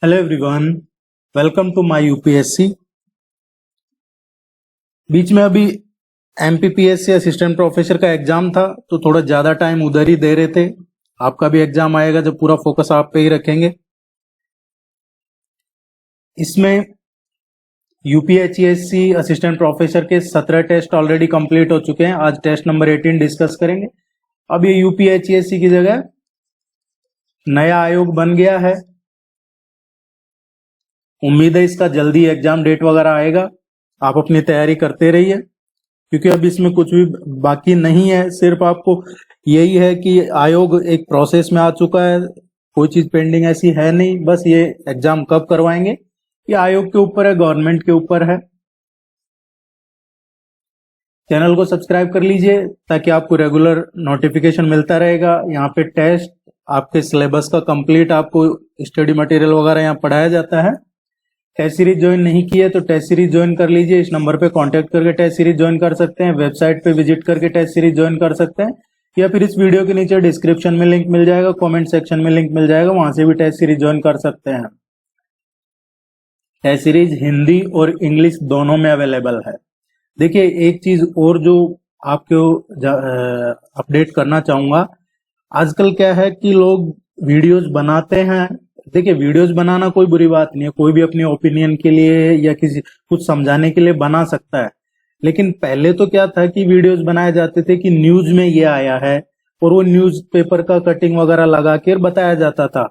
Hello everyone, welcome to my UPSC. बीच में अभी एमपीपीएससी असिस्टेंट प्रोफेसर का एग्जाम था, तो थोड़ा ज्यादा टाइम उधर ही दे रहे थे। आपका भी एग्जाम आएगा जब पूरा फोकस आप पे ही रखेंगे। इसमें यूपीएचसीएससी असिस्टेंट प्रोफेसर के 17 टेस्ट ऑलरेडी कंप्लीट हो चुके हैं। आज टेस्ट नंबर 18 डिस्कस करेंगे। अब ये यूपीएचसीएससी की जगह नया आयोग बन गया है। उम्मीद है इसका जल्दी एग्जाम डेट वगैरह आएगा। आप अपनी तैयारी करते रहिए, क्योंकि अब इसमें कुछ भी बाकी नहीं है। सिर्फ आपको यही है कि आयोग एक प्रोसेस में आ चुका है, कोई चीज पेंडिंग ऐसी है नहीं। बस ये एग्जाम कब करवाएंगे ये आयोग के ऊपर है, गवर्नमेंट के ऊपर है। चैनल को सब्सक्राइब कर लीजिए ताकि आपको रेगुलर नोटिफिकेशन मिलता रहेगा। यहाँ पे टेस्ट आपके सिलेबस का कंप्लीट आपको स्टडी मटेरियल वगैरह यहाँ पढ़ाया जाता है। टेस्ट सीरीज ज्वाइन नहीं की है तो टेस्ट सीरीज ज्वाइन कर लीजिए। इस नंबर पे कांटेक्ट करके टेस्ट सीरीज ज्वाइन कर सकते हैं। वेबसाइट पे विजिट करके टेस्ट सीरीज ज्वाइन कर सकते हैं, या फिर इस वीडियो के नीचे डिस्क्रिप्शन में लिंक मिल जाएगा, कमेंट सेक्शन में लिंक मिल जाएगा, वहां से भी टेस्ट सीरीज ज्वाइन कर सकते हैं। टेस्ट सीरीज हिंदी और इंग्लिश दोनों में अवेलेबल है। देखिए, एक चीज और जो आपको अपडेट करना चाहूंगा, आजकल क्या है कि लोग वीडियोस बनाते हैं। देखिए, वीडियोस बनाना कोई बुरी बात नहीं है, कोई भी अपनी ओपिनियन के लिए या किसी कुछ समझाने के लिए बना सकता है। लेकिन पहले तो क्या था कि वीडियोस बनाए जाते थे कि न्यूज में ये आया है, और वो न्यूज पेपर का कटिंग वगैरह लगा कर बताया जाता था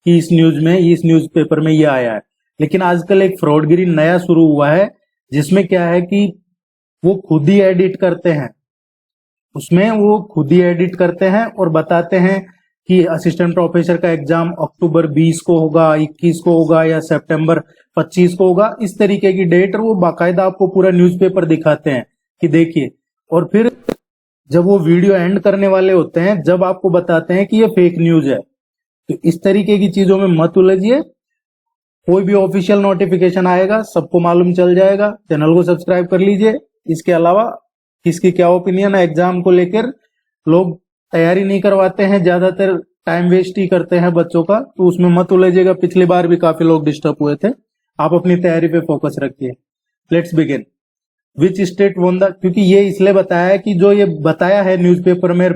कि इस न्यूज में, इस न्यूज पेपर में ये आया है। लेकिन आजकल एक फ्रॉडगिरी नया शुरू हुआ है, जिसमें क्या है कि वो खुद ही एडिट करते हैं। उसमें वो खुद ही एडिट करते हैं और बताते हैं कि असिस्टेंट प्रोफेसर का एग्जाम अक्टूबर 20 को होगा, 21 को होगा, या सितंबर 25 को होगा, इस तरीके की डेट। और वो बाकायदा आपको पूरा न्यूज़पेपर दिखाते हैं कि देखिए। और फिर जब वो वीडियो एंड करने वाले होते हैं, जब आपको बताते हैं कि ये फेक न्यूज है। तो इस तरीके की चीजों में मत उलझिए। कोई भी ऑफिशियल नोटिफिकेशन आएगा सबको मालूम चल जाएगा। चैनल को सब्सक्राइब कर लीजिए। इसके अलावा किसकी क्या ओपिनियन है एग्जाम को लेकर, लोग तैयारी नहीं करवाते हैं, ज्यादातर टाइम वेस्ट ही करते हैं बच्चों का, तो उसमें मत उलझिएगा। पिछली बार भी काफी लोग डिस्टर्ब हुए थे। आप अपनी तैयारी पे फोकस रखिए। Let's begin. Which state one the, क्योंकि ये इसलिए बताया है कि जो ये बताया है न्यूज़पेपर में,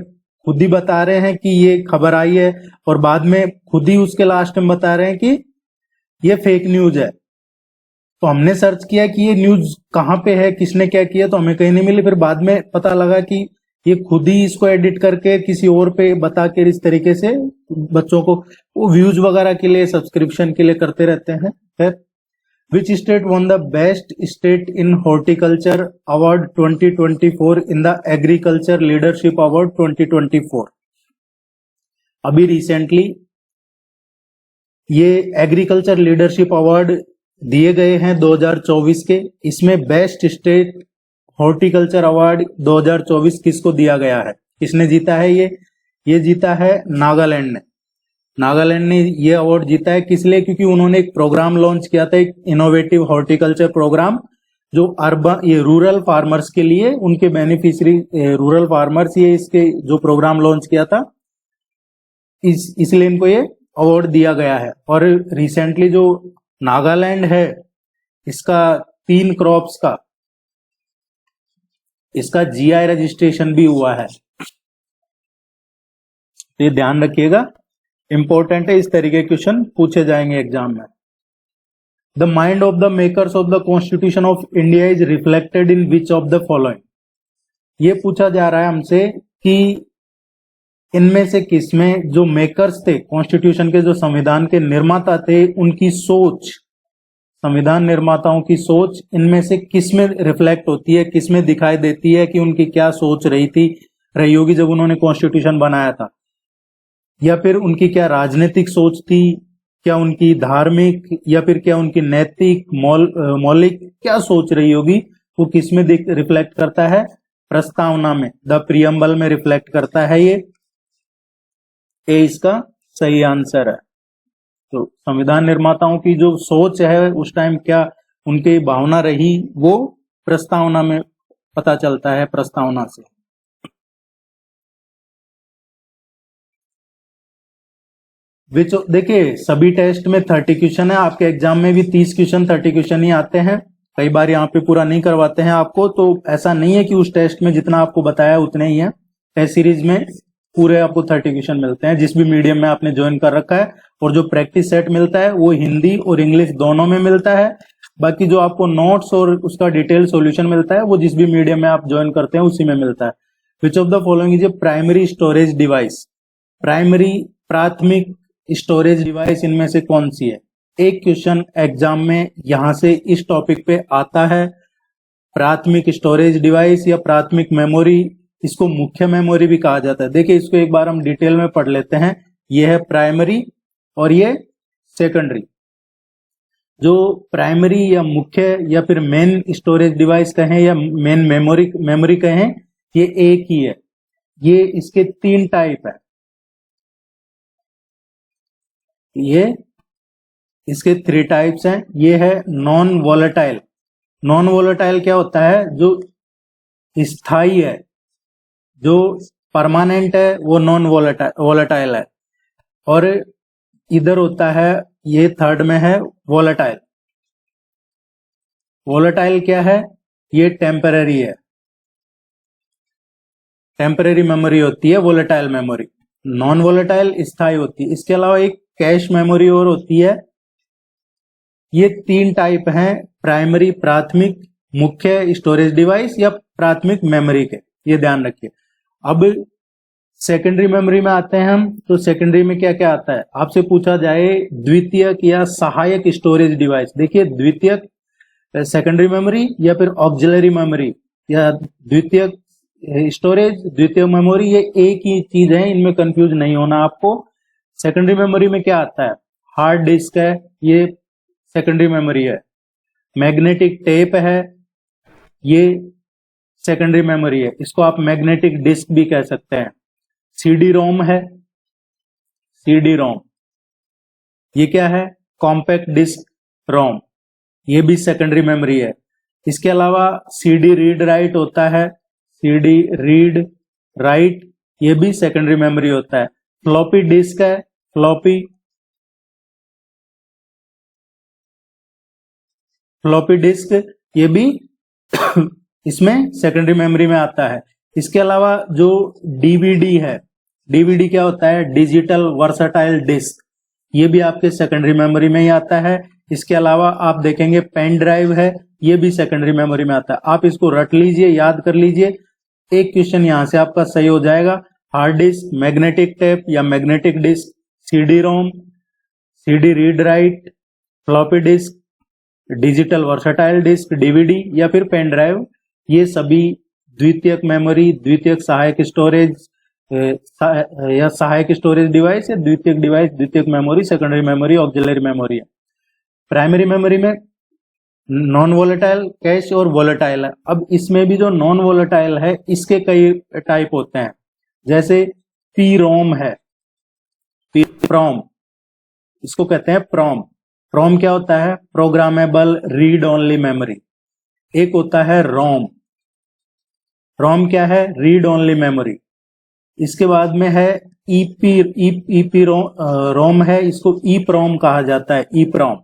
खुद ही बता रहे हैं कि ये खबर आई है, और बाद में खुद ही उसके लास्ट में बता रहे हैं कि ये फेक न्यूज है। तो हमने सर्च किया कि ये न्यूज कहाँ पे है, किसने क्या किया, तो हमें कहीं नहीं मिली। फिर बाद में पता लगा कि ये खुद ही इसको एडिट करके किसी और पे बता के इस तरीके से बच्चों को वो व्यूज वगैरह के लिए, सब्सक्रिप्शन के लिए करते रहते हैं। फिर which state one the best state in horticulture award 2024 in the agriculture leadership award 2024। अभी रिसेंटली ये एग्रीकल्चर लीडरशिप अवार्ड दिए गए हैं 2024 के। इसमें बेस्ट स्टेट हॉर्टिकल्चर अवार्ड 2024 किसको दिया गया है, किसने जीता है? ये जीता है नागालैंड ने। नागालैंड ने ये अवार्ड जीता है किस लिए? क्योंकि उन्होंने एक प्रोग्राम लॉन्च किया था, एक इनोवेटिव हॉर्टिकल्चर प्रोग्राम, जो अर्बन, ये रूरल फार्मर्स के लिए, उनके बेनिफिशियरी रूरल फार्मर्स, ये इसके जो प्रोग्राम लॉन्च किया था, इसलिए इनको ये अवार्ड दिया गया है। और रिसेंटली जो नागालैंड है, इसका 3 क्रॉप्स का इसका जीआई रजिस्ट्रेशन भी हुआ है। तो ये ध्यान रखिएगा, इंपॉर्टेंट है। इस तरीके के क्वेश्चन पूछे जाएंगे एग्जाम में। The mind of the makers of the constitution of India is reflected in which of the following. ये पूछा जा रहा है हमसे कि इनमें से किसमें जो मेकर्स थे कॉन्स्टिट्यूशन के, जो संविधान के निर्माता थे, उनकी सोच, संविधान निर्माताओं की सोच इनमें से किसमें रिफ्लेक्ट होती है, किसमें दिखाई देती है कि उनकी क्या सोच रही होगी जब उन्होंने कॉन्स्टिट्यूशन बनाया था, या फिर उनकी क्या राजनीतिक सोच थी, क्या उनकी धार्मिक, या फिर क्या उनकी नैतिक मौलिक क्या सोच रही होगी, वो किसमें रिफ्लेक्ट करता है? प्रस्तावना में, द प्रियम्बल में रिफ्लेक्ट करता है। ये इसका सही आंसर है। तो संविधान निर्माताओं की जो सोच है उस टाइम, क्या उनकी भावना रही, वो प्रस्तावना में पता चलता है, प्रस्तावना से। विच देखिए सभी टेस्ट में 30 क्वेश्चन है, आपके एग्जाम में भी 30 क्वेश्चन 30 क्वेश्चन ही आते हैं। कई बार यहाँ पे पूरा नहीं करवाते हैं आपको, तो ऐसा नहीं है कि उस टेस्ट में जितना आपको बताया उतने ही है। टेस्ट सीरीज में पूरे आपको 30 क्वेश्चन मिलते हैं जिस भी मीडियम में आपने ज्वाइन कर रखा है, और जो प्रैक्टिस सेट मिलता है वो हिंदी और इंग्लिश दोनों में मिलता है। बाकी जो आपको नोट्स और उसका डिटेल सॉल्यूशन मिलता है वो जिस भी मीडियम में आप ज्वाइन करते हैं उसी में मिलता है। Which of the following is a primary storage device, primary प्राथमिक स्टोरेज डिवाइस इनमें से कौन सी है? एक क्वेश्चन एग्जाम में यहां से इस टॉपिक पे आता है, प्राथमिक स्टोरेज डिवाइस या प्राथमिक मेमोरी, इसको मुख्य मेमोरी भी कहा जाता है। देखिए इसको एक बार हम डिटेल में पढ़ लेते हैं। ये है प्राइमरी और ये सेकेंडरी। जो प्राइमरी या मुख्य या फिर मेन स्टोरेज डिवाइस कहें या मेन मेमोरी कहें, ये एक ही है। ये इसके 3 टाइप है। ये इसके 3 टाइप्स हैं। ये है नॉन वोलेटाइल। नॉन वोलेटाइल क्या होता है? जो स्थायी है, जो परमानेंट है, वो नॉन वोलेटाइल है। और इधर होता है, ये थर्ड में है वोलेटाइल। वोलेटाइल क्या है? ये टेम्पररी है, टेम्पररी मेमोरी होती है वोलेटाइल मेमोरी। नॉन वोलेटाइल स्थायी होती है। इसके अलावा एक कैश मेमोरी और होती है। ये 3 टाइप हैं, प्राइमरी प्राथमिक मुख्य स्टोरेज डिवाइस या प्राथमिक मेमोरी के, ये ध्यान रखिए। अब सेकेंडरी मेमोरी में आते हैं हम, तो सेकेंडरी में क्या क्या आता है? आपसे पूछा जाए द्वितीयक या सहायक स्टोरेज डिवाइस। देखिए द्वितीयक सेकेंडरी मेमोरी या फिर ऑक्सिलरी मेमोरी या द्वितीयक स्टोरेज, द्वितीय मेमोरी, ये एक ही चीज है, इनमें कंफ्यूज नहीं होना आपको। सेकेंडरी मेमोरी में क्या आता है? हार्ड डिस्क है, ये सेकेंडरी मेमोरी है। मैग्नेटिक टेप है, ये सेकेंडरी मेमोरी है, इसको आप मैग्नेटिक डिस्क भी कह सकते हैं। सीडी रोम है, सीडी रोम, ये क्या है? कॉम्पैक्ट डिस्क रोम, ये भी सेकेंडरी मेमोरी है। इसके अलावा सीडी रीड राइट होता है, सीडी रीड राइट, ये भी सेकेंडरी मेमोरी होता है। फ्लॉपी डिस्क है, फ्लॉपी डिस्क, ये भी इसमें सेकेंडरी मेमोरी में आता है। इसके अलावा जो डीवीडी है, डीवीडी क्या होता है? डिजिटल वर्सटाइल डिस्क, ये भी आपके सेकेंडरी मेमोरी में ही आता है। इसके अलावा आप देखेंगे पेन ड्राइव है, ये भी सेकेंडरी मेमोरी में आता है। आप इसको रट लीजिए, याद कर लीजिए, एक क्वेश्चन यहां से आपका सही हो जाएगा। हार्ड डिस्क, मैग्नेटिक टेप या magnetic disk, CD ROM, CD read write, floppy disk, digital versatile disk DVD या फिर पेन ड्राइव, ये सभी द्वितीयक मेमोरी, द्वितीयक सहायक स्टोरेज या सहायक स्टोरेज डिवाइस या द्वितीयक डिवाइस, द्वितीयक memory, secondary memory, auxiliary memory है। प्राइमरी मेमोरी में नॉन वोलेटाइल, कैश और वोलेटाइल है। अब इसमें भी जो नॉन वोलेटाइल है इसके कई टाइप होते हैं, जैसे पी रोम है, प्रोम, इसको कहते हैं प्रोम। प्रोम क्या होता है? Programmable read only memory. एक होता है रोम, रोम क्या है? Read only memory. इसके बाद में है ईपी रोम है, इसको ई प्रोम कहा जाता है, ई प्रोम।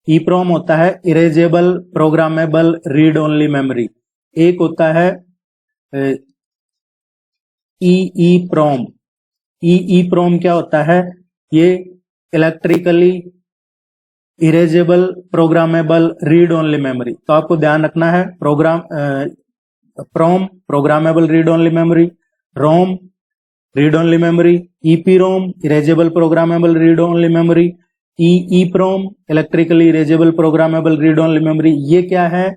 ई प्रोम होता है erasable programmable read only memory. एक होता है ई प्रोम। ई प्रोम क्या होता है? ये electrically erasable programmable read only memory. तो आपको ध्यान रखना है, PROM programmable read only memory, ROM read only memory, EP ROM erasable programmable read only memory, E PROM electrically erasable programmable read only memory. ये क्या है?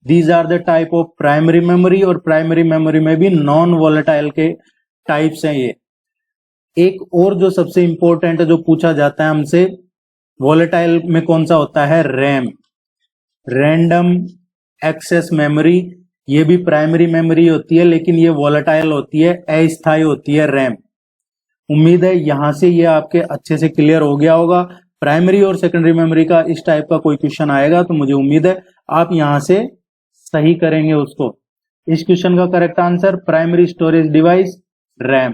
These are the type of primary memory, और primary memory में भी non volatile के types हैं ये। एक और जो सबसे इंपॉर्टेंट है जो पूछा जाता है हमसे, वोलेटाइल में कौन सा होता है? RAM, random access memory. ये भी प्राइमरी मेमोरी होती है, लेकिन ये वोलेटाइल होती है, अस्थायी होती है रैम। उम्मीद है यहां से ये आपके अच्छे से क्लियर हो गया होगा। प्राइमरी और सेकेंडरी मेमोरी का इस टाइप का कोई क्वेश्चन आएगा तो मुझे उम्मीद है आप यहां से सही करेंगे उसको। इस क्वेश्चन का correct answer primary storage device RAM.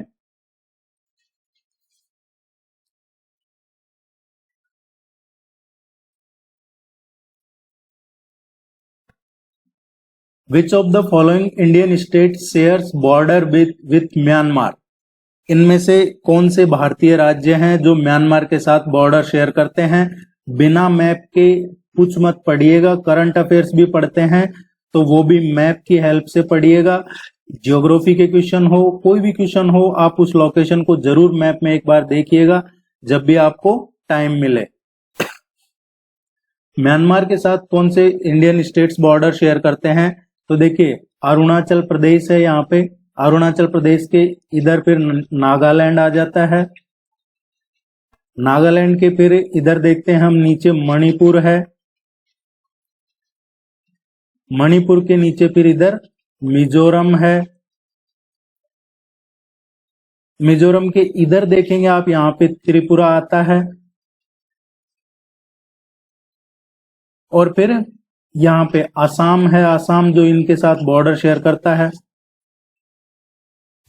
Which of the following Indian state shares border with Myanmar? इनमें से कौन से भारतीय राज्य हैं जो म्यांमार के साथ बॉर्डर शेयर करते हैं? बिना मैप के कुछ मत पढ़िएगा, करंट अफेयर्स भी पढ़ते हैं तो वो भी मैप की हेल्प से पढ़िएगा। ज्योग्राफी के क्वेश्चन हो, कोई भी क्वेश्चन हो, आप उस लोकेशन को जरूर मैप में एक बार देखिएगा जब भी आपको टाइम मिले। म्यांमार के साथ कौन से इंडियन स्टेट्स बॉर्डर शेयर करते हैं? तो देखिए अरुणाचल प्रदेश है, यहाँ पे अरुणाचल प्रदेश के इधर फिर नागालैंड आ जाता है, नागालैंड के फिर इधर देखते हैं हम नीचे मणिपुर है, मणिपुर के नीचे फिर इधर मिजोरम है, मिजोरम के इधर देखेंगे आप यहाँ पे त्रिपुरा आता है, और फिर यहाँ पे असम है, असम जो इनके साथ बॉर्डर शेयर करता है।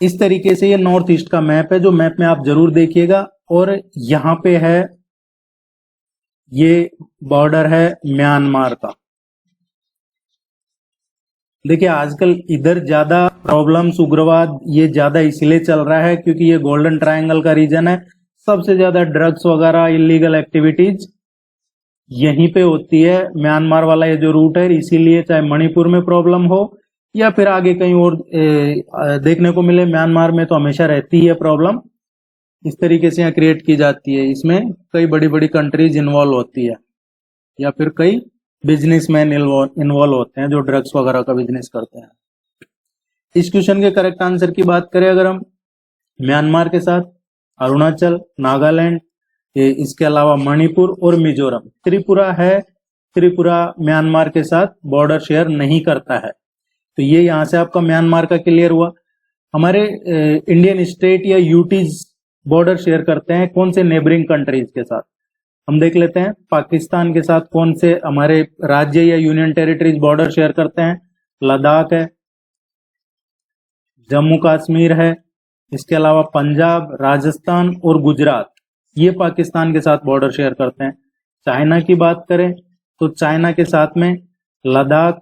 इस तरीके से ये नॉर्थ ईस्ट का मैप है जो मैप में आप जरूर देखिएगा। और यहाँ पे है ये बॉर्डर है म्यांमार का। देखिए आजकल इधर ज्यादा प्रॉब्लम्स, उग्रवाद ये ज्यादा इसलिए चल रहा है क्योंकि ये गोल्डन ट्रायंगल का रीजन है। सबसे ज्यादा ड्रग्स वगैरह इलीगल एक्टिविटीज यहीं पे होती है, म्यांमार वाला ये जो रूट है, इसीलिए चाहे मणिपुर में प्रॉब्लम हो या फिर आगे कहीं और देखने को मिले, म्यांमार में तो हमेशा रहती है प्रॉब्लम। इस तरीके से यहाँ क्रिएट की जाती है, इसमें कई बड़ी बड़ी कंट्रीज इन्वॉल्व होती है या फिर कई बिजनेसमैन इन्वॉल्व होते हैं जो ड्रग्स वगैरह का बिजनेस करते हैं। इस क्वेश्चन के करेक्ट आंसर की बात करें अगर हम, म्यांमार के साथ अरुणाचल, नागालैंड, इसके अलावा मणिपुर और मिजोरम। त्रिपुरा है, त्रिपुरा म्यांमार के साथ बॉर्डर शेयर नहीं करता है। तो ये यहां से आपका म्यांमार का क्लियर हुआ। हमारे इंडियन स्टेट या यूटीज बॉर्डर शेयर करते हैं कौन से नेबरिंग कंट्रीज के साथ? हम देख लेते हैं पाकिस्तान के साथ कौन से हमारे राज्य या यूनियन टेरिटरीज बॉर्डर शेयर करते हैं। लद्दाख है, जम्मू कश्मीर है, इसके अलावा पंजाब, राजस्थान और गुजरात, ये पाकिस्तान के साथ बॉर्डर शेयर करते हैं। चाइना की बात करें तो चाइना के साथ में लद्दाख,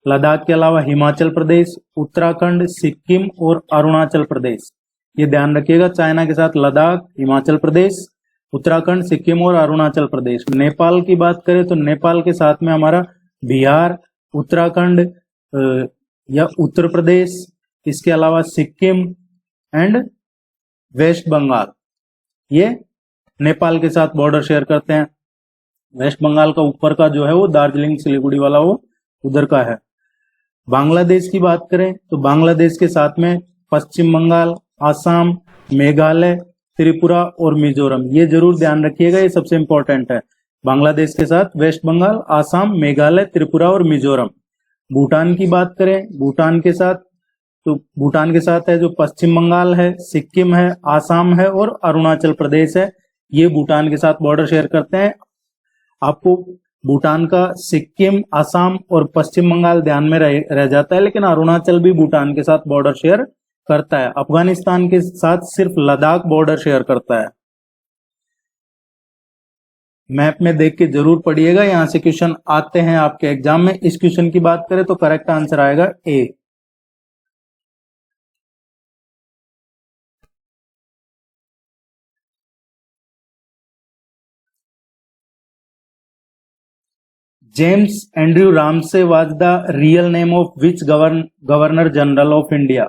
लद्दाख के अलावा हिमाचल प्रदेश, उत्तराखंड, सिक्किम और अरुणाचल प्रदेश। ये ध्यान रखिएगा, चाइना के साथ लद्दाख, हिमाचल प्रदेश, उत्तराखंड, सिक्किम और अरुणाचल प्रदेश। नेपाल की बात करें तो नेपाल के साथ में हमारा बिहार, उत्तराखंड या उत्तर प्रदेश, इसके अलावा सिक्किम एंड वेस्ट बंगाल, ये नेपाल के साथ बॉर्डर शेयर करते हैं। वेस्ट बंगाल का ऊपर का जो है वो दार्जिलिंग सिलीगुड़ी वाला वो उधर का है। बांग्लादेश की बात करें तो बांग्लादेश के साथ में पश्चिम बंगाल, आसाम, मेघालय, त्रिपुरा और मिजोरम। ये जरूर ध्यान रखिएगा, ये सबसे इंपॉर्टेंट है। बांग्लादेश के साथ वेस्ट बंगाल, आसाम, मेघालय, त्रिपुरा और मिजोरम। भूटान की बात करें, भूटान के साथ तो भूटान के साथ है जो पश्चिम बंगाल है, सिक्किम है, आसाम है और अरुणाचल प्रदेश है। ये भूटान के साथ बॉर्डर शेयर करते हैं। आपको भूटान का सिक्किम, असम और पश्चिम बंगाल ध्यान में रह जाता है, लेकिन अरुणाचल भी भूटान के साथ बॉर्डर शेयर करता है। अफगानिस्तान के साथ सिर्फ लद्दाख बॉर्डर शेयर करता है। मैप में देख के जरूर पढ़िएगा, यहां से क्वेश्चन आते हैं आपके एग्जाम में। इस क्वेश्चन की बात करें तो करेक्ट आंसर आएगा A. James Andrew Ramsay was the real name of which governor general of India?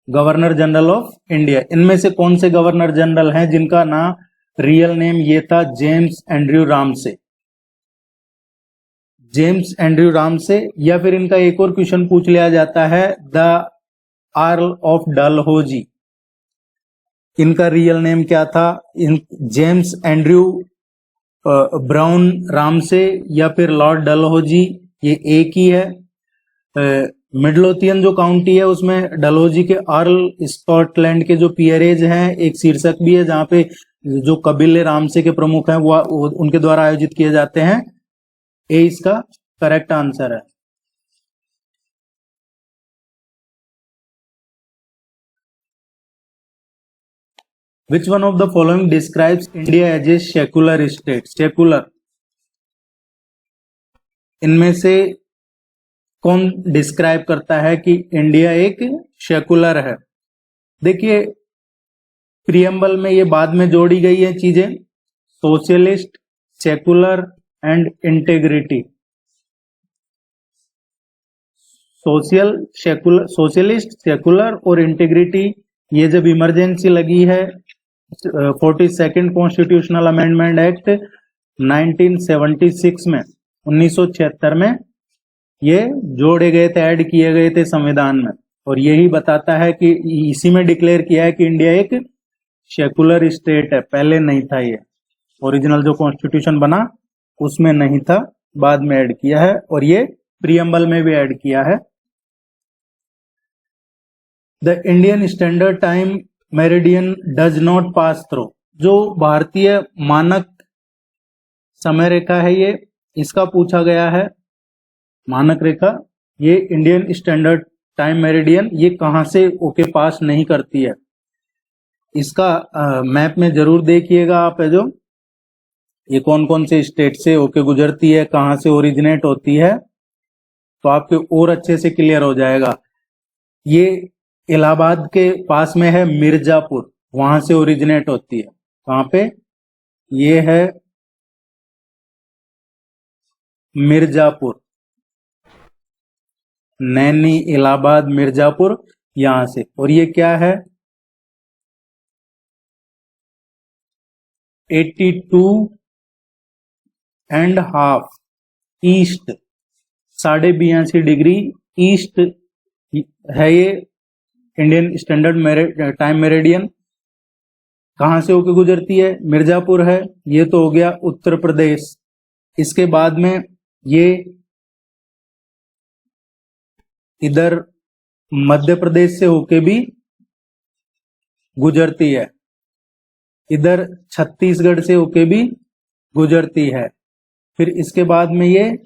Governor general of India, इनमें से कौन से गवर्नर जनरल हैं जिनका नाम रियल नेम ये था James Andrew Ramsay? James Andrew Ramsay, या फिर इनका एक और क्वेश्चन पूछ लिया जाता है द अर्ल ऑफ डलहौजी, इनका रियल नेम क्या था? जेम्स एंड्रयू ब्राउन रामसे या फिर लॉर्ड डलहौजी, ये एक ही है। मिडलोथियन जो काउंटी है उसमें डलहौजी के अर्ल स्कॉटलैंड के जो पियरेज हैं, एक शीर्षक भी है जहां पे जो कबीले रामसे के प्रमुख हैं वो उनके द्वारा आयोजित किए जाते हैं। ए इसका करेक्ट आंसर है। Which one of the following describes India as a secular state? Secular, इनमें से कौन डिस्क्राइब करता है कि इंडिया एक सेकुलर है? देखिए, प्रियम्बल में ये बाद में जोड़ी गई है चीजें, socialist, secular and integrity. Socialist, secular और इंटेग्रिटी, ये जब इमरजेंसी लगी है 42nd कॉन्स्टिट्यूशनल अमेंडमेंट एक्ट 1976 में, 1976 में ये जोड़े गए थे, ऐड किए गए थे संविधान में। और यही बताता है कि इसी में डिक्लेयर किया है कि इंडिया एक सेकुलर स्टेट है। पहले नहीं था, ये ओरिजिनल जो कॉन्स्टिट्यूशन बना उसमें नहीं था, बाद में ऐड किया है, और ये प्रियम्बल में भी ऐड किया है। The Indian standard time meridian does not pass through, जो भारतीय मानक समय रेखा है ये, इसका पूछा गया है मानक रेखा, ये इंडियन स्टैंडर्ड टाइम मेरिडियन ये कहां से होके पास नहीं करती है। इसका मैप में जरूर देखिएगा आप, है जो ये कौन कौन से स्टेट से होके गुजरती है, कहां से ओरिजिनेट होती है, तो आपके और अच्छे से क्लियर हो जाएगा। ये इलाहाबाद के पास में है मिर्जापुर, वहां से ओरिजिनेट होती है। कहां पे? ये है मिर्जापुर, नैनी, इलाहाबाद, मिर्जापुर, यहां से। और ये क्या है? 82.5 ईस्ट, 82.5 डिग्री ईस्ट है ये इंडियन स्टैंडर्ड टाइम मेरिडियन। कहां से होकर गुजरती है? मिर्जापुर है। ये तो हो गया उत्तर प्रदेश। इसके बाद में ये इधर मध्य प्रदेश से होके भी गुजरती है, इधर छत्तीसगढ़ से होके भी गुजरती है। फिर इसके बाद में ये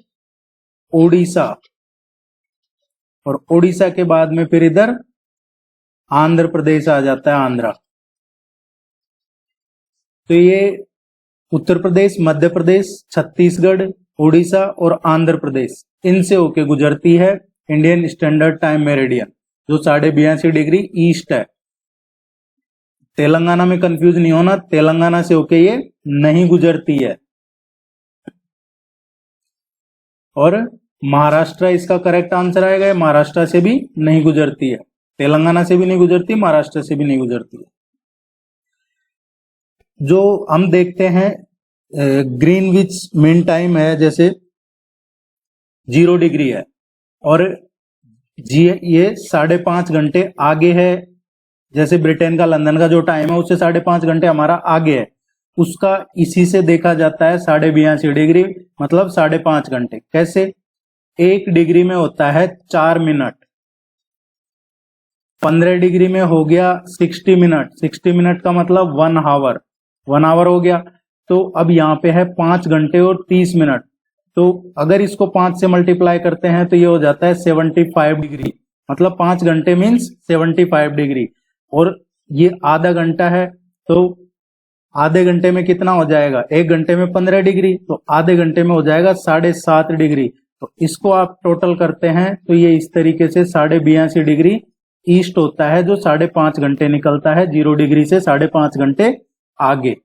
ओडिशा, और ओडिशा के बाद में फिर इधर आंध्र प्रदेश आ जाता है, आंध्रा। तो ये उत्तर प्रदेश, मध्य प्रदेश, छत्तीसगढ़, ओडिशा और आंध्र प्रदेश, इनसे होके गुजरती है इंडियन स्टैंडर्ड टाइम मेरिडियन, जो 82.5 डिग्री ईस्ट है। तेलंगाना में कंफ्यूज नहीं होना, तेलंगाना से होके ये नहीं गुजरती है। और महाराष्ट्र इसका करेक्ट आंसर आएगा, महाराष्ट्र से भी नहीं गुजरती है, तेलंगाना से भी नहीं गुजरती, महाराष्ट्र से भी नहीं गुजरती है। जो हम देखते हैं ग्रीनविच मीन टाइम है, जैसे 0 डिग्री है, और ये 5.5 घंटे आगे है। जैसे ब्रिटेन का, लंदन का जो टाइम है उससे 5.5 घंटे हमारा आगे है, उसका इसी से देखा जाता है 82.5 डिग्री, मतलब 5.5 घंटे। कैसे? 1 डिग्री में होता है 4 मिनट, 15 डिग्री में हो गया 60 मिनट, 60 मिनट का मतलब 1 आवर, 1 आवर हो गया। तो अब यहाँ पे है 5 घंटे और 30 मिनट, तो अगर इसको 5 से मल्टीप्लाई करते हैं तो ये हो जाता है 75 डिग्री, मतलब 5 घंटे मीन्स 75 डिग्री। और ये आधा घंटा है, तो आधे घंटे में कितना हो जाएगा? 1 घंटे में 15 डिग्री, तो आधे घंटे में हो जाएगा 7.5 डिग्री। तो इसको आप टोटल करते हैं तो ये इस तरीके से 82.5 डिग्री ईस्ट होता है, जो 5.5 घंटे निकलता है 0 डिग्री से 5.5 घंटे आगे।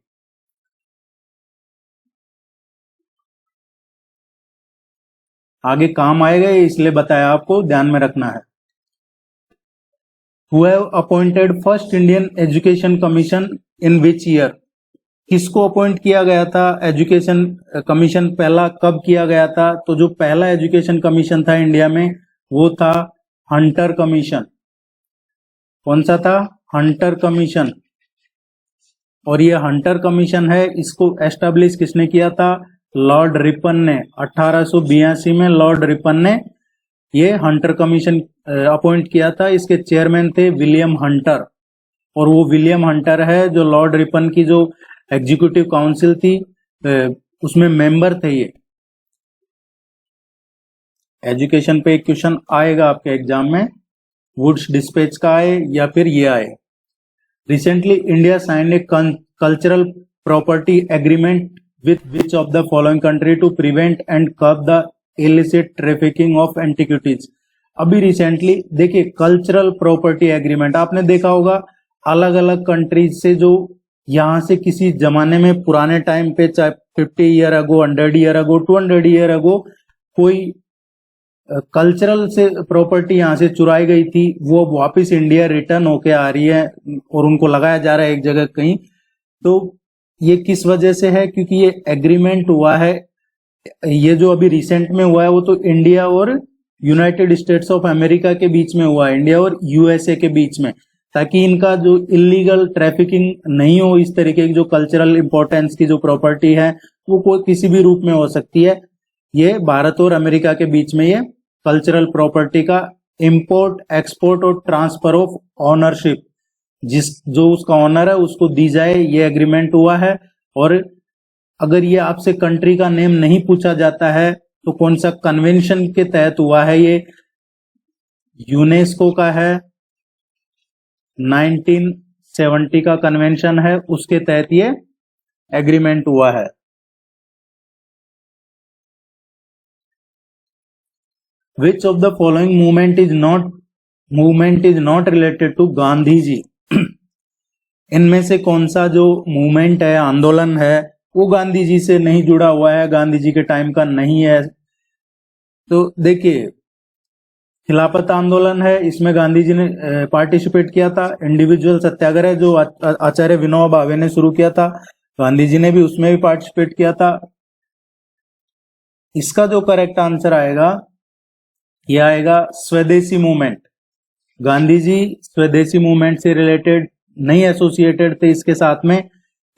आगे काम आएगा, इसलिए बताया आपको, ध्यान में रखना है। Who have appointed first Indian Education Commission in which year? किसको अपॉइंट किया गया था? एजुकेशन कमीशन पहला कब किया गया था? तो जो पहला एजुकेशन कमीशन था इंडिया में वो था हंटर कमीशन। कौन सा था? Hunter commission. और ये हंटर कमीशन है, इसको एस्टेब्लिश किसने किया था? लॉर्ड रिपन ने। 1882 में लॉर्ड रिपन ने ये हंटर कमीशन अपॉइंट किया था। इसके चेयरमैन थे विलियम हंटर, और वो विलियम हंटर है जो लॉर्ड रिपन की जो एग्जीक्यूटिव काउंसिल थी उसमें मेंबर थे ये। एजुकेशन पे एक क्वेश्चन आएगा आपके एग्जाम में, वुड्स डिस्पैच का आए या फिर ये आए। Recently India signed a cultural property agreement with which of the following country to prevent and curb the illicit trafficking of antiquities. अभी रिसेंटली देखिए कल्चरल प्रॉपर्टी एग्रीमेंट आपने देखा होगा, अलग अलग कंट्रीज से जो यहाँ से किसी जमाने में पुराने टाइम पे चाहे 50 year ago, 100 year ago, 200 year ago कोई कल्चरल से प्रॉपर्टी यहाँ से चुराई गई थी, वो वापस इंडिया रिटर्न होके आ रही है और उनको लगाया जा रहा है एक जगह कहीं। तो ये किस वजह से है? क्योंकि ये एग्रीमेंट हुआ है, ये जो अभी रिसेंट में हुआ है वो तो इंडिया और यूनाइटेड स्टेट्स ऑफ अमेरिका के बीच में हुआ है, इंडिया और यूएसए के बीच में, ताकि इनका जो इलीगल ट्रैफिकिंग नहीं हो। इस तरीके की जो कल्चरल इंपॉर्टेंस की जो प्रॉपर्टी है वो कोई किसी भी रूप में हो सकती है। ये भारत और अमेरिका के बीच में ये कल्चरल प्रॉपर्टी का इंपोर्ट, एक्सपोर्ट और ट्रांसफर ऑफ ऑनरशिप जो उसका ऑनर है उसको दी जाए, ये एग्रीमेंट हुआ है। और अगर ये आपसे कंट्री का नेम नहीं पूछा जाता है तो कौन सा कन्वेंशन के तहत हुआ है? ये यूनेस्को का है, 1970 का कन्वेंशन है, उसके तहत ये एग्रीमेंट हुआ है। Which of the following movement is not related to Gandhi ji? इनमें से कौन सा जो मूवमेंट है, आंदोलन है, वो गांधी जी से नहीं जुड़ा हुआ है, गांधी जी के टाइम का नहीं है? तो देखिए खिलाफत आंदोलन है, इसमें गांधी जी ने पार्टिसिपेट किया था। इंडिविजुअल सत्याग्रह जो आचार्य विनोबा भावे ने शुरू किया था, गांधी जी ने भी उसमें भी पार्टिसिपेट किया था। इसका जो करेक्ट आंसर आएगा यह आएगा स्वदेशी मूवमेंट। गांधी जी स्वदेशी मूवमेंट से रिलेटेड नहीं एसोसिएटेड थे इसके साथ में,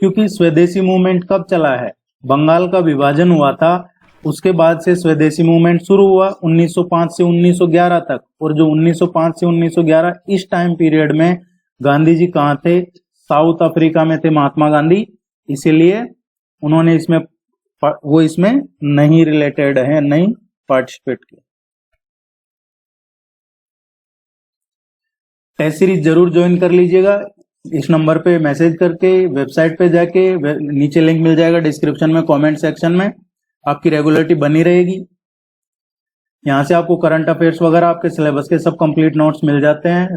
क्योंकि स्वदेशी मूवमेंट कब चला है? बंगाल का विभाजन हुआ था, उसके बाद से स्वदेशी मूवमेंट शुरू हुआ 1905 से 1911 तक। और जो 1905 से 1911 इस टाइम पीरियड में गांधी जी कहाँ थे? साउथ अफ्रीका में थे महात्मा गांधी, इसीलिए उन्होंने इसमें नहीं रिलेटेड है, नहीं पार्टिसिपेट किया। टेस्ट सीरीज जरूर ज्वाइन कर लीजिएगा, इस नंबर पे मैसेज करके, वेबसाइट पे जाके, नीचे लिंक मिल जाएगा डिस्क्रिप्शन में, कमेंट सेक्शन में, आपकी रेगुलरिटी बनी रहेगी। यहाँ से आपको करंट अफेयर्स वगैरह आपके सिलेबस के सब कंप्लीट नोट्स मिल जाते हैं।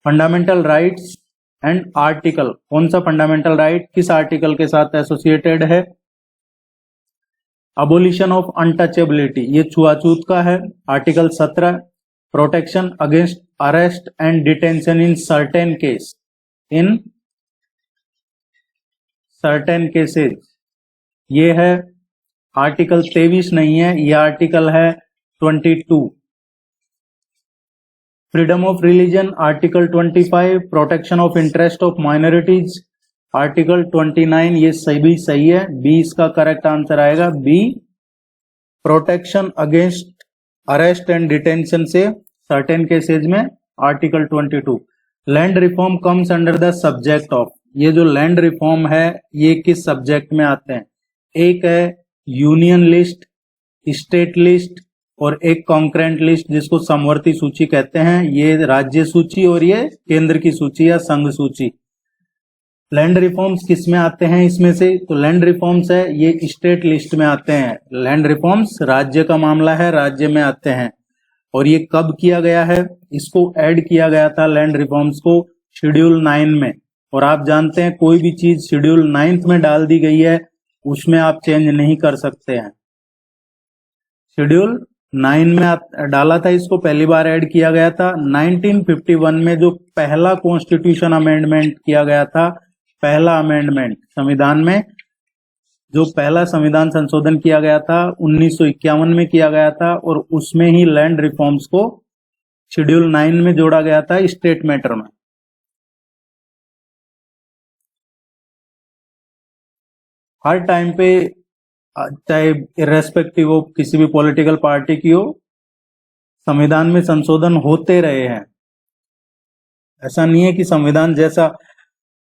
फंडामेंटल राइट्स एंड आर्टिकल, कौन सा फंडामेंटल राइट किस आर्टिकल के साथ एसोसिएटेड है? अबोलिशन ऑफ अनटचेबिलिटी, ये छुआछूत का है, article 17। Protection against arrest and detention in certain case, in certain cases, ये है आर्टिकल 23 नहीं है, ये आर्टिकल है 22। Freedom of religion article 25। Protection of interest of minorities article 29, ये सभी सही है, बी इसका करेक्ट आंसर आएगा, B. Protection against arrest and detention से सर्टेन केसेज में article 22। Land reform comes under the subject of, ये जो लैंड रिफॉर्म है ये किस सब्जेक्ट में आते हैं? एक है यूनियन लिस्ट, स्टेट लिस्ट, और एक कॉन्करेंट लिस्ट जिसको समवर्ती सूची कहते हैं, ये राज्य सूची और ये केंद्र की सूची या संघ सूची। लैंड रिफॉर्म्स किस में आते हैं इसमें से? तो लैंड रिफॉर्म्स है ये स्टेट लिस्ट में आते हैं, लैंड रिफॉर्म्स राज्य का मामला है, राज्य में आते हैं। और ये कब किया गया है? इसको ऐड किया गया था लैंड रिफॉर्म्स को शेड्यूल 9 में, और आप जानते हैं कोई भी चीज शेड्यूल 9 में डाल दी गई है उसमें आप चेंज नहीं कर सकते हैं। शेड्यूल 9 में डाला था, इसको पहली बार ऐड किया गया था 1951 में, जो पहला कॉन्स्टिट्यूशन अमेंडमेंट किया गया था, पहला अमेंडमेंट संविधान में, जो पहला संविधान संशोधन किया गया था 1951 में किया गया था, और उसमें ही लैंड रिफॉर्म्स को शेड्यूल 9 में जोड़ा गया था स्टेट मैटर में। हर टाइम पे चाहे इर्रेस्पेक्टिव ऑफ किसी भी पॉलिटिकल पार्टी की हो, संविधान में संशोधन होते रहे हैं। ऐसा नहीं है कि संविधान जैसा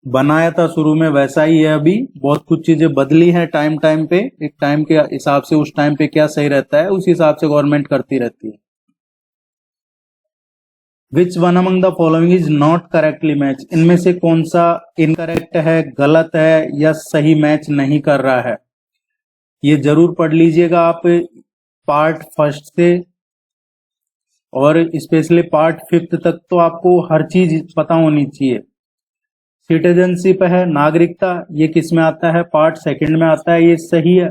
बनाया था शुरू में वैसा ही है, अभी बहुत कुछ चीजें बदली हैं टाइम पे, एक टाइम के हिसाब से उस टाइम पे क्या सही रहता है उस हिसाब से गवर्नमेंट करती रहती है। Which one among the following is not correctly match, इनमें से कौन सा इनकरेक्ट है, गलत है या सही मैच नहीं कर रहा है? ये जरूर पढ़ लीजिएगा आप, पार्ट फर्स्ट से और स्पेशली पार्ट फिफ्थ तक तो आपको हर चीज पता होनी चाहिए। सिटीजनशिप है, नागरिकता, ये किस में आता है? पार्ट सेकंड में आता है, ये सही है।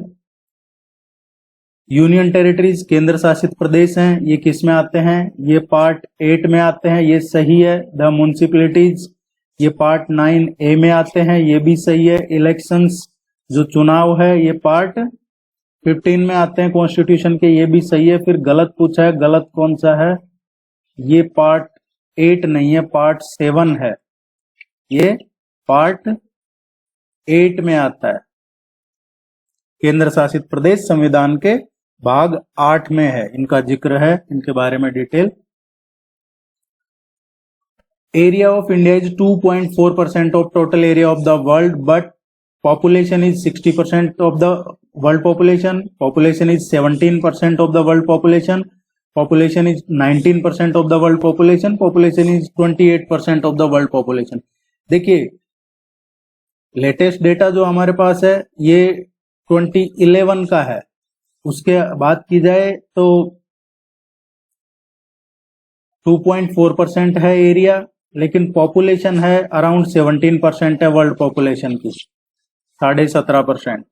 यूनियन टेरिटरीज, केंद्र शासित प्रदेश हैं, ये किस में आते हैं? ये पार्ट 8 में आते हैं, ये सही है। द म्युनिसिपैलिटीज, ये पार्ट 9A में आते हैं, ये भी सही है। इलेक्शंस, जो चुनाव है, ये पार्ट 15 में आते हैं कॉन्स्टिट्यूशन के, ये भी सही है। फिर गलत पूछा है, गलत कौन सा है? ये पार्ट 8 नहीं है, पार्ट 7 है। ये पार्ट 8 में आता है। केंद्र शासित प्रदेश संविधान के भाग 8 में है, इनका जिक्र है, इनके बारे में detail. Area of India is 2.4% of total area of the world, but population is 60% of the world population. Population is 17% of the world population. Population is 19% of the world population. Population is 28% of the world population. देखिए latest data जो हमारे पास है ये 2011 का है। उसके बात की जाए तो 2.4% है एरिया, लेकिन पॉपुलेशन है अराउंड 17% है वर्ल्ड पॉपुलेशन की, 17.5%।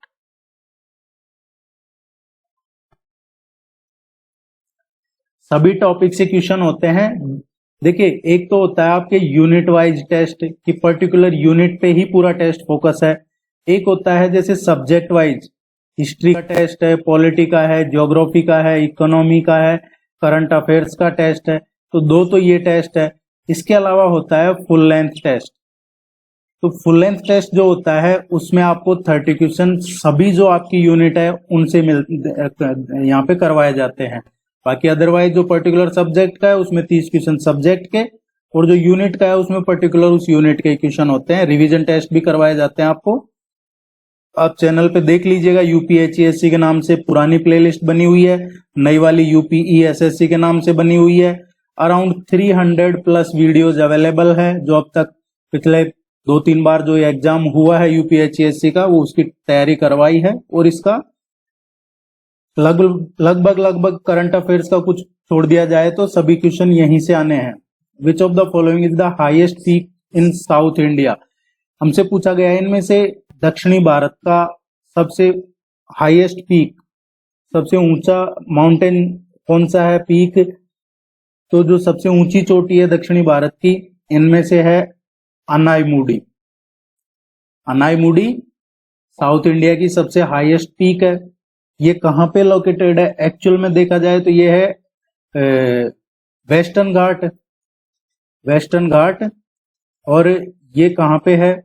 सभी टॉपिक से क्वेश्चन होते हैं। देखिए एक तो होता है आपके यूनिट वाइज टेस्ट कि पर्टिकुलर यूनिट पे ही पूरा टेस्ट फोकस है। एक होता है जैसे सब्जेक्ट वाइज, हिस्ट्री का टेस्ट है, पॉलिटी का है, ज्योग्राफी का है, इकोनॉमी का है, करंट अफेयर्स का टेस्ट है। तो दो तो ये टेस्ट है। इसके अलावा होता है फुल लेंथ टेस्ट। तो फुल लेंथ टेस्ट जो होता है उसमें आपको 30 क्वेश्चन सभी जो आपकी यूनिट है उनसे यहाँ पे करवाए जाते हैं। बाकी अदरवाइज जो पर्टिकुलर सब्जेक्ट का है उसमें 30 क्वेश्चन सब्जेक्ट के, और जो यूनिट का है उसमें पर्टिकुलर उस यूनिट के क्वेश्चन होते हैं। रिवीजन टेस्ट भी करवाए जाते हैं आपको। आप चैनल पे देख लीजिएगा, यूपीएचईएससी के नाम से पुरानी प्लेलिस्ट बनी हुई है, नई वाली यूपीईएसएससी के नाम से बनी हुई है। अराउंड 300 प्लस वीडियोज अवेलेबल है जो अब तक पिछले 2-3 बार जो एग्जाम हुआ है यूपीएचईएससी का वो उसकी तैयारी करवाई है, और इसका लगभग करंट अफेयर्स का कुछ छोड़ दिया जाए तो सभी क्वेश्चन यहीं से आने हैं। Which of the following is the highest peak in south India? हमसे पूछा गया है इनमें से दक्षिणी भारत का सबसे हाईएस्ट पीक, सबसे ऊंचा माउंटेन कौन सा है, पीक? तो जो सबसे ऊंची चोटी है दक्षिणी भारत की, इनमें से है अनाईमुडी। अनाईमुडी साउथ इंडिया की सबसे हाईएस्ट पीक है। ये कहां पे लोकेटेड है? एक्चुअल में देखा जाए तो ये है वेस्टर्न घाट, वेस्टर्न घाट। और ये कहां पे है?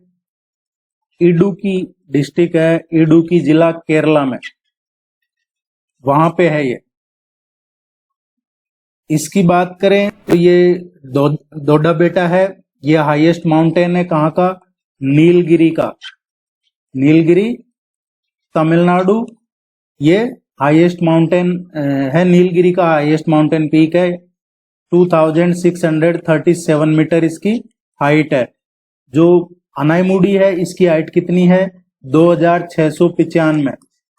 इडुक्की डिस्ट्रिक्ट है, इडुक्की जिला केरला में, वहां पे है ये। इसकी बात करें तो ये दोड्डा बेटा है, ये हाईएस्ट माउंटेन है कहाँ का? नीलगिरी का। नीलगिरी तमिलनाडु, ये हाईएस्ट माउंटेन है। नीलगिरी का हाईएस्ट माउंटेन पीक है, 2637 मीटर इसकी हाइट है। जो अनाईमुडी है इसकी हाइट कितनी है? 2695,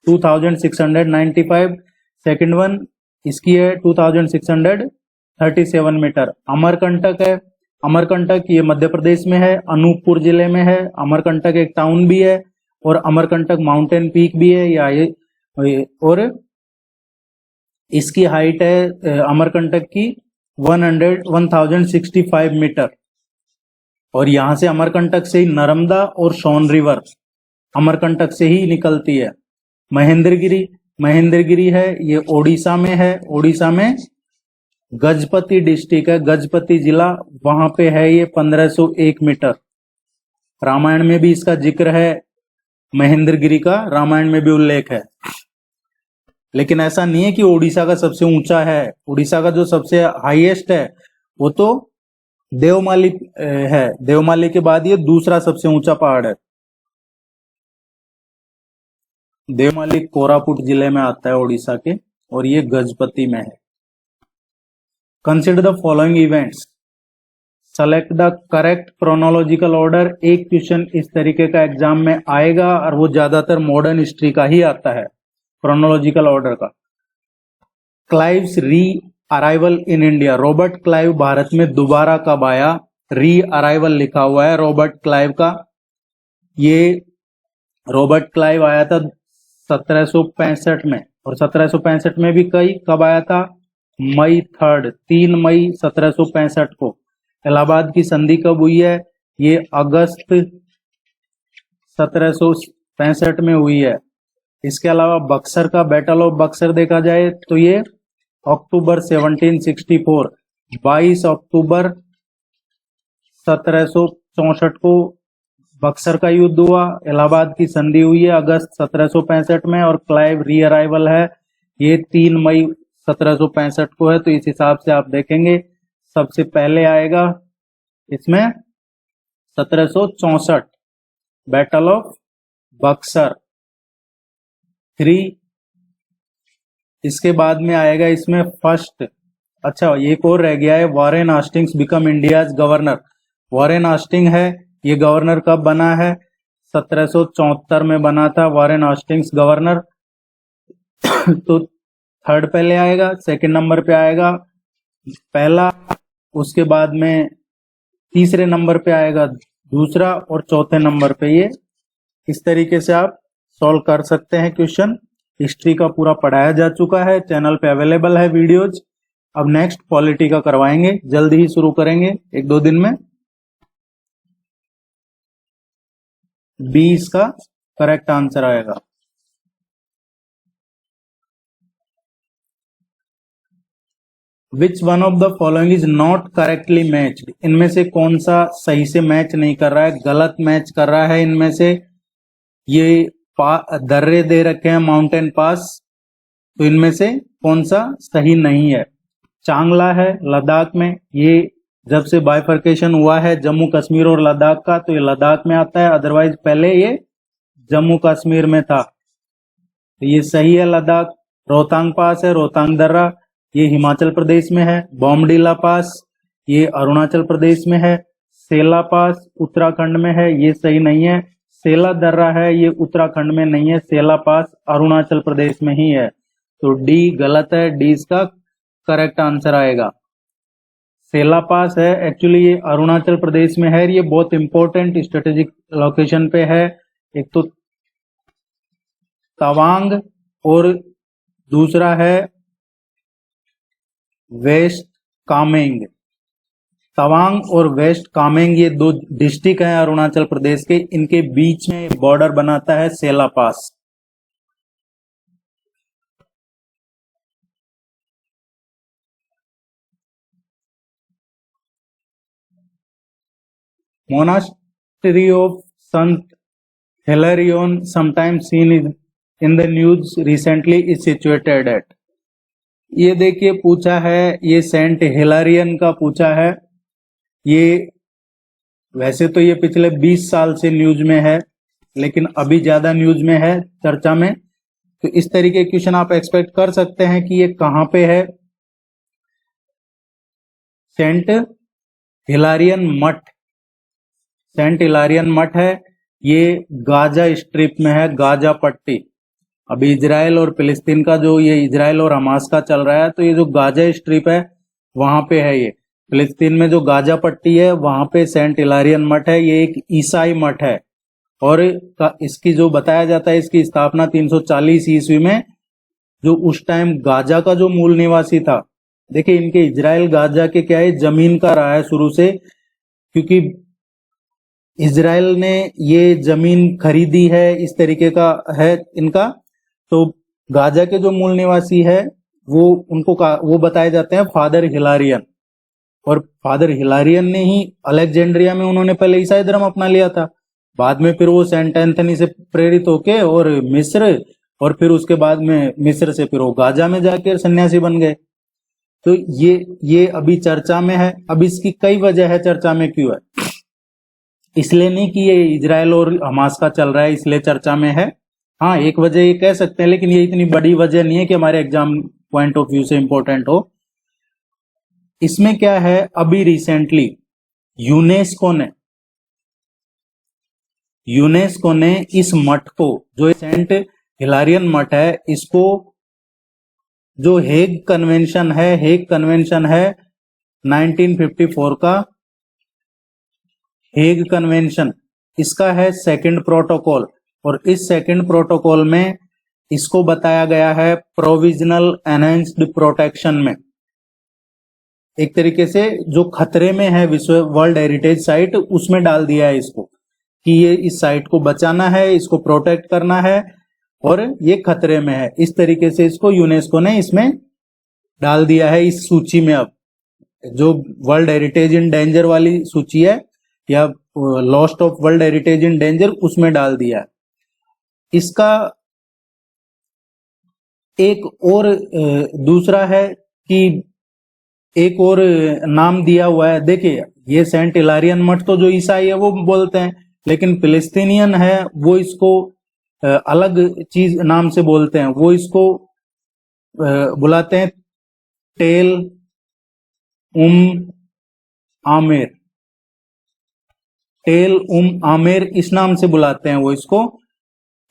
2695। सेकंड वन इसकी है 2637 मीटर। अमरकंटक है, अमरकंटक ये मध्य प्रदेश में है, अनूपपुर जिले में है। अमरकंटक एक टाउन भी है और अमरकंटक माउंटेन पीक भी है। और इसकी हाइट है अमरकंटक की 1065 मीटर। और यहां से अमरकंटक से ही नर्मदा और सोन रिवर अमरकंटक से ही निकलती है। महेंद्रगिरी, महेंद्रगिरी है ये ओडिशा में है। ओडिशा में गजपति डिस्ट्रिक्ट है, गजपति जिला, वहां पे है ये 1501 मीटर। रामायण में भी इसका जिक्र है, महेंद्रगिरी का रामायण में भी उल्लेख है। लेकिन ऐसा नहीं है कि ओडिशा का सबसे ऊंचा है। ओडिशा का जो सबसे हाईएस्ट है वो तो देवमाली है। देवमाली के बाद ये दूसरा सबसे ऊंचा पहाड़ है। देवमाली कोरापुट जिले में आता है ओडिशा के, और ये गजपति में है। Consider the following events, select the correct chronological order. एक क्वेश्चन इस तरीके का एग्जाम में आएगा और वो ज्यादातर मॉडर्न हिस्ट्री का ही आता है, क्रोनोलॉजिकल ऑर्डर का। क्लाइव्स री arrival in India, Robert Clive Bharat में दोबारा कब आया, री अराइवल लिखा हुआ है रॉबर्ट क्लाइव का। ये रॉबर्ट क्लाइव आया था 1765 में, और 1765 में भी कब आया था, मई 3 मई 1765 को। इलाहाबाद की संधि कब हुई है, ये अगस्त 1765 में हुई है। इसके अलावा बक्सर का बैटल ऑफ बक्सर देखा जाए तो ये अक्टूबर 1764, 22 अक्टूबर 1764 को बक्सर का युद्ध हुआ। इलाहाबाद की संधि हुई है अगस्त 1765 में, और क्लाइव री अराइवल है ये 3 मई 1765 को है। तो इस हिसाब से आप देखेंगे सबसे पहले आएगा इसमें 1764 बैटल ऑफ बक्सर 3। इसके बाद में आएगा इसमें फर्स्ट, अच्छा एक और रह गया है, Warren Hastings become India's governor. Warren Hastings है, ये गवर्नर कब बना है, 1774 में बना था वॉरेन हास्टिंग्स गवर्नर। तो थर्ड पहले आएगा, सेकंड नंबर पे आएगा पहला, उसके बाद में तीसरे नंबर पे आएगा दूसरा, और चौथे नंबर पे ये। इस तरीके से आप सॉल्व कर सकते हैं क्वेश्चन। हिस्ट्री का पूरा पढ़ाया जा चुका है, चैनल पे अवेलेबल है वीडियोज। अब नेक्स्ट पॉलिटी का करवाएंगे, जल्दी ही शुरू करेंगे 1-2 दिन में। बी इसका करेक्ट आंसर आएगा। Which one of the following is not correctly matched, इनमें से कौन सा सही से मैच नहीं कर रहा है, गलत मैच कर रहा है इनमें से। ये दर्रे दे रखे हैं माउंटेन पास, तो इनमें से कौन सा सही नहीं है। चांगला है लद्दाख में, ये जब से बाइफर्केशन हुआ है जम्मू कश्मीर और लद्दाख का, तो ये लद्दाख में आता है, अदरवाइज पहले ये जम्मू कश्मीर में था, तो ये सही है लद्दाख। रोहतांग पास है, रोहतांग दर्रा, ये हिमाचल प्रदेश में है। बॉमडीला पास ये अरुणाचल प्रदेश में है। सेला पास उत्तराखंड में है, ये सही नहीं है। सेला दर्रा है, ये उत्तराखंड में नहीं है, सेला पास अरुणाचल प्रदेश में ही है। तो डी गलत है, डी इसका करेक्ट आंसर आएगा। सेला पास है, एक्चुअली ये अरुणाचल प्रदेश में है, ये बहुत इंपॉर्टेंट स्ट्रेटेजिक लोकेशन पे है। एक तो तवांग और दूसरा है वेस्ट कामेंग। तवांग और वेस्ट कामेंग ये 2 डिस्ट्रिक्ट हैं अरुणाचल प्रदेश के, इनके बीच में बॉर्डर बनाता है सेला पास। Monastery of Sant Hilarion sometimes seen in the news recently is situated at. ये देखिए पूछा है, ये सेंट हिलारियन का पूछा है। ये वैसे तो ये पिछले 20 साल से न्यूज में है, लेकिन अभी ज्यादा न्यूज में है, चर्चा में। तो इस तरीके के क्वेश्चन आप एक्सपेक्ट कर सकते हैं कि ये कहां पे है। सेंट हिलारियन मठ, सेंट हिलारियन मठ है, ये गाजा स्ट्रिप में है, गाजा पट्टी। अभी इजराइल और फिलिस्तीन का जो ये इजराइल और हमास का चल रहा है, तो ये जो गाजा स्ट्रिप है वहां पे है। ये फिलिस्तीन में जो गाजा पट्टी है वहां पे सेंट हिलारियन मठ है, ये एक ईसाई मठ है। और इसकी जो बताया जाता है, इसकी स्थापना 340 ईस्वी में, जो उस टाइम गाजा का जो मूल निवासी था। देखिए इनके इजराइल गाजा के क्या है, जमीन का रहा है शुरू से, क्योंकि इजराइल ने ये जमीन खरीदी है, इस तरीके का है इनका। तो गाजा के जो मूल निवासी है वो बताए जाते हैं फादर हिलारियन। और फादर हिलारियन ने ही अलेक्जेंड्रिया में उन्होंने पहले ईसाई धर्म अपना लिया था, बाद में फिर वो सेंट एंथनी से प्रेरित होके और मिस्र, और फिर उसके बाद में मिस्र से फिर वो गाजा में जाकर सन्यासी बन गए। तो ये अभी चर्चा में है। अब इसकी कई वजह है चर्चा में क्यों है, इसलिए नहीं कि ये इजराइल और हमास का चल रहा है इसलिए चर्चा में है। हाँ एक वजह ये कह सकते हैं, लेकिन ये इतनी बड़ी वजह नहीं है कि हमारे एग्जाम पॉइंट ऑफ व्यू से इंपॉर्टेंट हो। इसमें क्या है, अभी रिसेंटली यूनेस्को ने इस मठ को, जो सेंट हिलारियन मठ है, इसको जो हेग कन्वेंशन है 1954 का हेग कन्वेंशन, इसका है सेकंड प्रोटोकॉल। और इस सेकंड प्रोटोकॉल में इसको बताया गया है प्रोविजनल एनहेंस्ड प्रोटेक्शन में। एक तरीके से जो खतरे में है विश्व वर्ल्ड हेरिटेज साइट, उसमें डाल दिया है इसको कि ये इस साइट को बचाना है, इसको प्रोटेक्ट करना है और ये खतरे में है। इस तरीके से इसको यूनेस्को ने इसमें डाल दिया है इस सूची में। अब जो वर्ल्ड हेरिटेज इन डेंजर वाली सूची है या lost of world heritage in danger, उसमें डाल दिया है। इसका एक और दूसरा है कि एक और नाम दिया हुआ है। देखिए, ये सेंट इलारियन मठ तो जो ईसाई है वो बोलते हैं, लेकिन फिलिस्तीनियन है वो इसको अलग चीज नाम से बोलते हैं। वो इसको बुलाते हैं टेल आमेर, टेल आमेर इस नाम से बुलाते हैं वो इसको।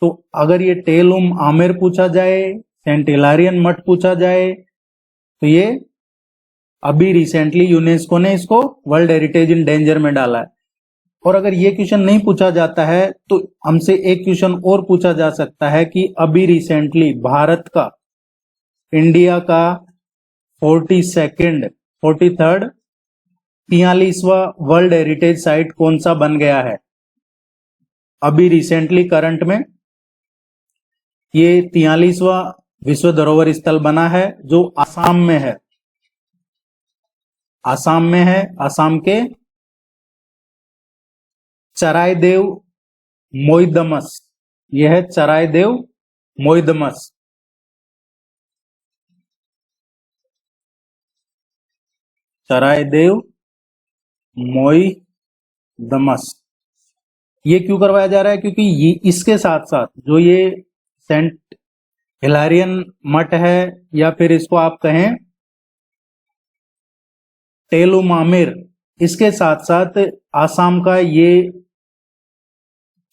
तो अगर ये टेल आमेर पूछा जाए, सेंट इलारियन मठ पूछा जाए, तो ये अभी रिसेंटली यूनेस्को ने इसको वर्ल्ड हेरिटेज इन डेंजर में डाला है। और अगर ये क्वेश्चन नहीं पूछा जाता है तो हमसे एक क्वेश्चन और पूछा जा सकता है कि अभी रिसेंटली भारत का, इंडिया का 43वां वर्ल्ड हेरिटेज साइट कौन सा बन गया है। अभी रिसेंटली करंट में ये 43वां विश्व धरोहर स्थल बना है, जो आसाम में है। आसाम के चरायदेव मोइदमस, यह है चरायदेव मोइदमस। चरायदेव मोइदमस ये क्यों करवाया जा रहा है? क्योंकि ये इसके साथ साथ जो ये सेंट हिलारियन मठ है, या फिर इसको आप कहें टेलुमामेर, इसके साथ साथ आसाम का ये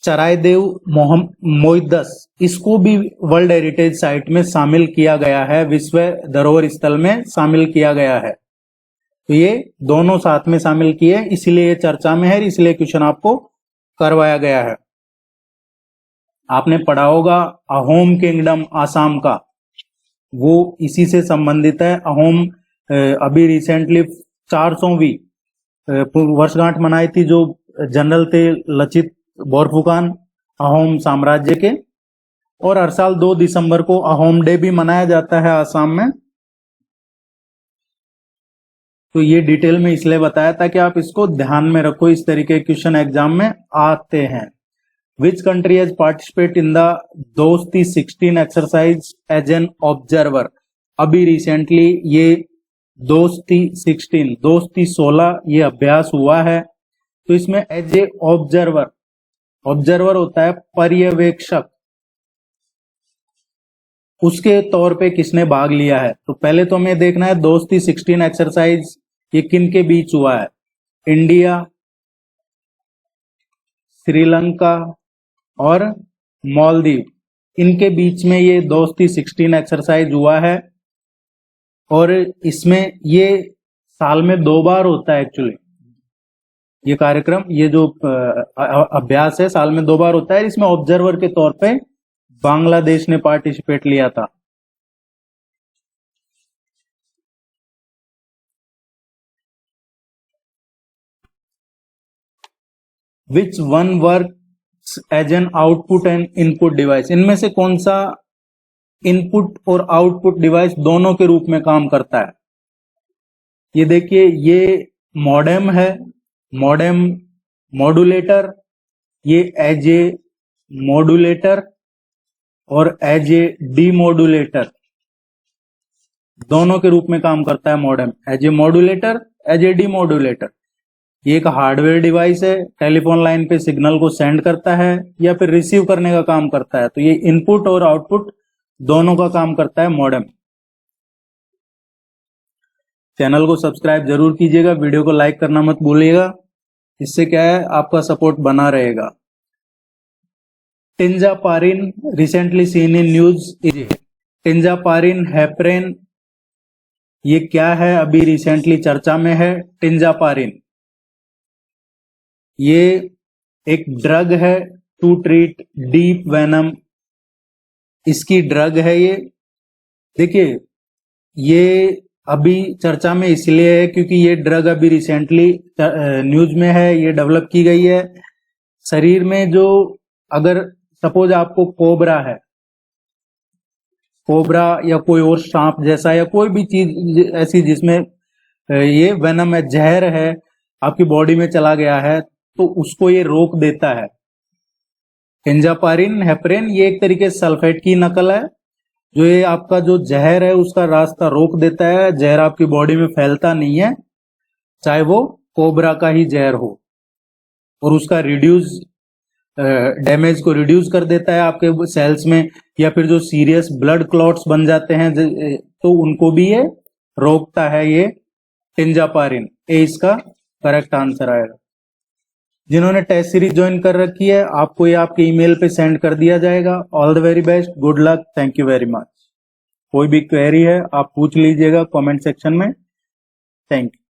चरायदेव मोइदस, इसको भी वर्ल्ड हेरिटेज साइट में शामिल किया गया है, विश्व धरोहर स्थल में शामिल किया गया है। तो ये दोनों साथ में शामिल किए, इसलिए ये चर्चा में है, इसलिए क्वेश्चन आपको करवाया गया है। आपने पढ़ा होगा अहोम किंगडम आसाम का, वो इसी से संबंधित है। अहोम अभी रिसेंटली 400वीं वर्षगांठ मनाई थी, जो जनरल थे लचित बोरफुकान अहोम साम्राज्य के। और हर साल 2 दिसंबर को अहोम डे भी मनाया जाता है आसाम में। तो ये डिटेल में इसलिए बताया था कि आप इसको ध्यान में रखो, इस तरीके के क्वेश्चन एग्जाम में आते हैं। Which country has participate in the दोस्ती 16 एक्सरसाइज एज एन ऑब्जर्वर। अभी रिसेंटली ये दोस्ती 16 ये अभ्यास हुआ है। तो इसमें एज ए ऑब्जर्वर होता है पर्यवेक्षक, उसके तौर पे किसने भाग लिया है। तो पहले तो हमें देखना है दोस्ती 16 एक्सरसाइज ये किन के बीच हुआ है। इंडिया, श्रीलंका और मालदीव, इनके बीच में ये दोस्ती 16 एक्सरसाइज हुआ है। और इसमें ये साल में 2 बार होता है एक्चुअली, ये कार्यक्रम, ये जो अभ्यास है साल में 2 बार होता है। इसमें ऑब्जर्वर के तौर पे बांग्लादेश ने पार्टिसिपेट लिया था। Which one works as an output and input device. इनमें से कौन सा इनपुट और आउटपुट डिवाइस दोनों के रूप में काम करता है। ये देखिए, ये मॉडेम है, मॉडेम मॉड्यूलेटर, ये एज ए मॉड्यूलेटर और एज ए डीमॉड्यूलेटर, दोनों के रूप में काम करता है modem, as a modulator, as a demodulator. ये एक हार्डवेयर डिवाइस है, टेलीफोन लाइन पे सिग्नल को सेंड करता है या फिर रिसीव करने का काम करता है। तो ये इनपुट और आउटपुट दोनों का काम करता है मॉडेम। चैनल को सब्सक्राइब जरूर कीजिएगा, वीडियो को लाइक करना मत भूलिएगा, इससे क्या है आपका सपोर्ट बना रहेगा। Tinzaparin recently seen in news is tinzaparin heparin ये क्या है, अभी रिसेंटली चर्चा में है, टिंजापारिन। ये एक ड्रग है टू ट्रीट डीप वेनम, इसकी ड्रग है ये। देखिए, ये अभी चर्चा में इसलिए है क्योंकि ये ड्रग अभी रिसेंटली न्यूज में है, ये डेवलप की गई है। शरीर में जो, अगर सपोज आपको कोबरा या कोई और सांप जैसा या कोई भी चीज ऐसी जिसमें ये वेनम है, जहर है, आपकी बॉडी में चला गया है, तो उसको ये रोक देता है। एंजापारिन, हेपरिन, ये एक तरीके से सल्फेट की नकल है, जो ये आपका जो जहर है उसका रास्ता रोक देता है। जहर आपकी बॉडी में फैलता नहीं है, चाहे वो कोबरा का ही जहर हो, और उसका डैमेज को रिड्यूस कर देता है आपके सेल्स में, या फिर जो सीरियस ब्लड क्लॉट्स बन जाते हैं तो उनको भी ये रोकता है, ये टिंजापारिन। ये इसका करेक्ट आंसर आएगा। जिन्होंने टेस्ट सीरीज ज्वाइन कर रखी है, आपको ये आपके ईमेल पे सेंड कर दिया जाएगा। All the very best, good luck, thank you very much. कोई भी क्वेरी है आप पूछ लीजिएगा कमेंट सेक्शन में। Thank you.